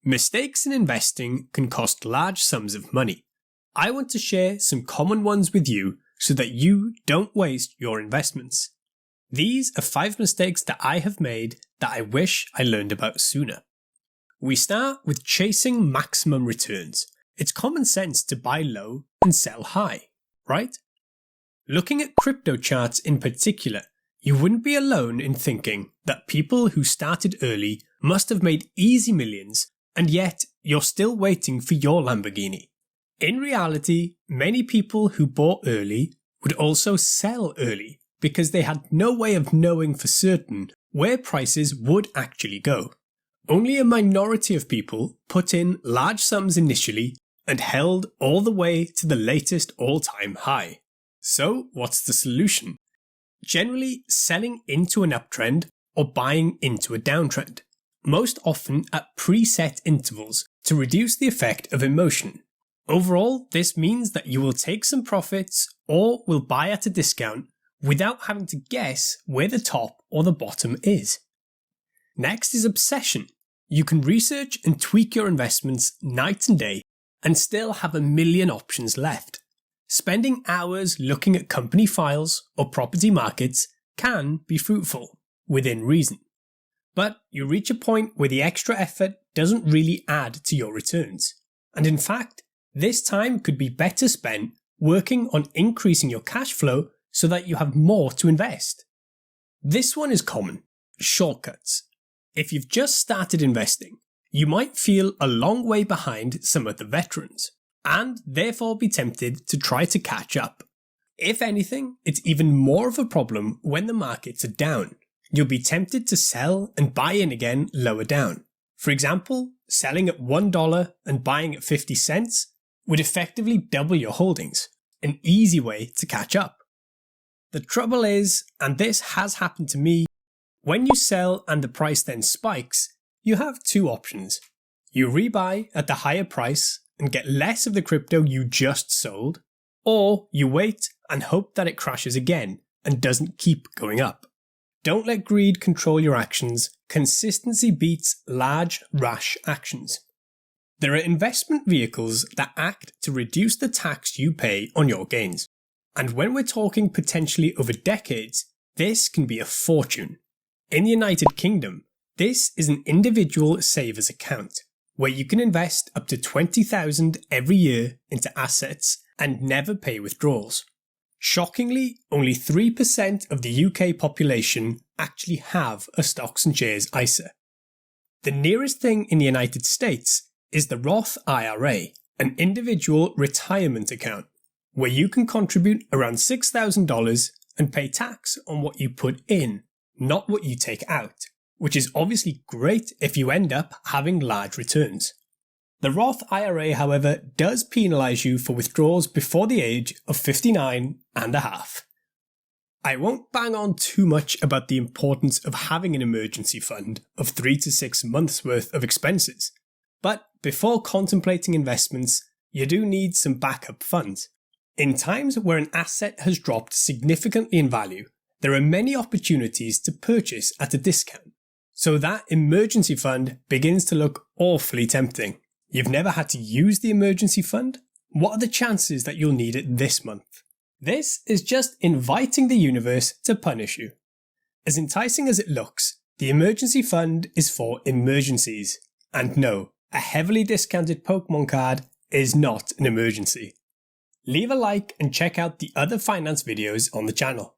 Mistakes in investing can cost large sums of money. I want to share some common ones with you so that you don't waste your investments. These are 5 mistakes that I have made that I wish I learned about sooner. We start with chasing maximum returns. It's common sense to buy low and sell high, right? Looking at crypto charts in particular, you wouldn't be alone in thinking that people who started early must have made easy millions, and yet you're still waiting for your Lamborghini. In reality, many people who bought early would also sell early because they had no way of knowing for certain where prices would actually go. Only a minority of people put in large sums initially and held all the way to the latest all-time high. So what's the solution? Generally, selling into an uptrend or buying into a downtrend, most often at preset intervals to reduce the effect of emotion. Overall, this means that you will take some profits or will buy at a discount without having to guess where the top or the bottom is. Next is obsession. You can research and tweak your investments night and day and still have a million options left. Spending hours looking at company files or property markets can be fruitful, within reason. But you reach a point where the extra effort doesn't really add to your returns. And in fact, this time could be better spent working on increasing your cash flow so that you have more to invest. This one is common: shortcuts. If you've just started investing, you might feel a long way behind some of the veterans, and therefore be tempted to try to catch up. If anything, it's even more of a problem when the markets are down. You'll be tempted to sell and buy in again lower down. For example, selling at $1 and buying at 50 cents would effectively double your holdings, an easy way to catch up. The trouble is, and this has happened to me, when you sell and the price then spikes, you have 2 options. You rebuy at the higher price and get less of the crypto you just sold, or you wait and hope that it crashes again and doesn't keep going up. Don't let greed control your actions. Consistency beats large, rash actions. There are investment vehicles that act to reduce the tax you pay on your gains. And when we're talking potentially over decades, this can be a fortune. In the United Kingdom, this is an individual savers account, where you can invest up to $20,000 every year into assets and never pay withdrawals. Shockingly, only 3% of the UK population actually have a stocks and shares ISA. The nearest thing in the United States is the Roth IRA, an individual retirement account, where you can contribute around $6,000 and pay tax on what you put in, not what you take out, which is obviously great if you end up having large returns. The Roth IRA, however, does penalise you for withdrawals before the age of 59 and a half. I won't bang on too much about the importance of having an emergency fund of 3 to 6 months worth of expenses, but before contemplating investments, you do need some backup funds. In times where an asset has dropped significantly in value, there are many opportunities to purchase at a discount, so that emergency fund begins to look awfully tempting. You've never had to use the emergency fund? What are the chances that you'll need it this month? This is just inviting the universe to punish you. As enticing as it looks, the emergency fund is for emergencies. And no, a heavily discounted Pokemon card is not an emergency. Leave a like and check out the other finance videos on the channel.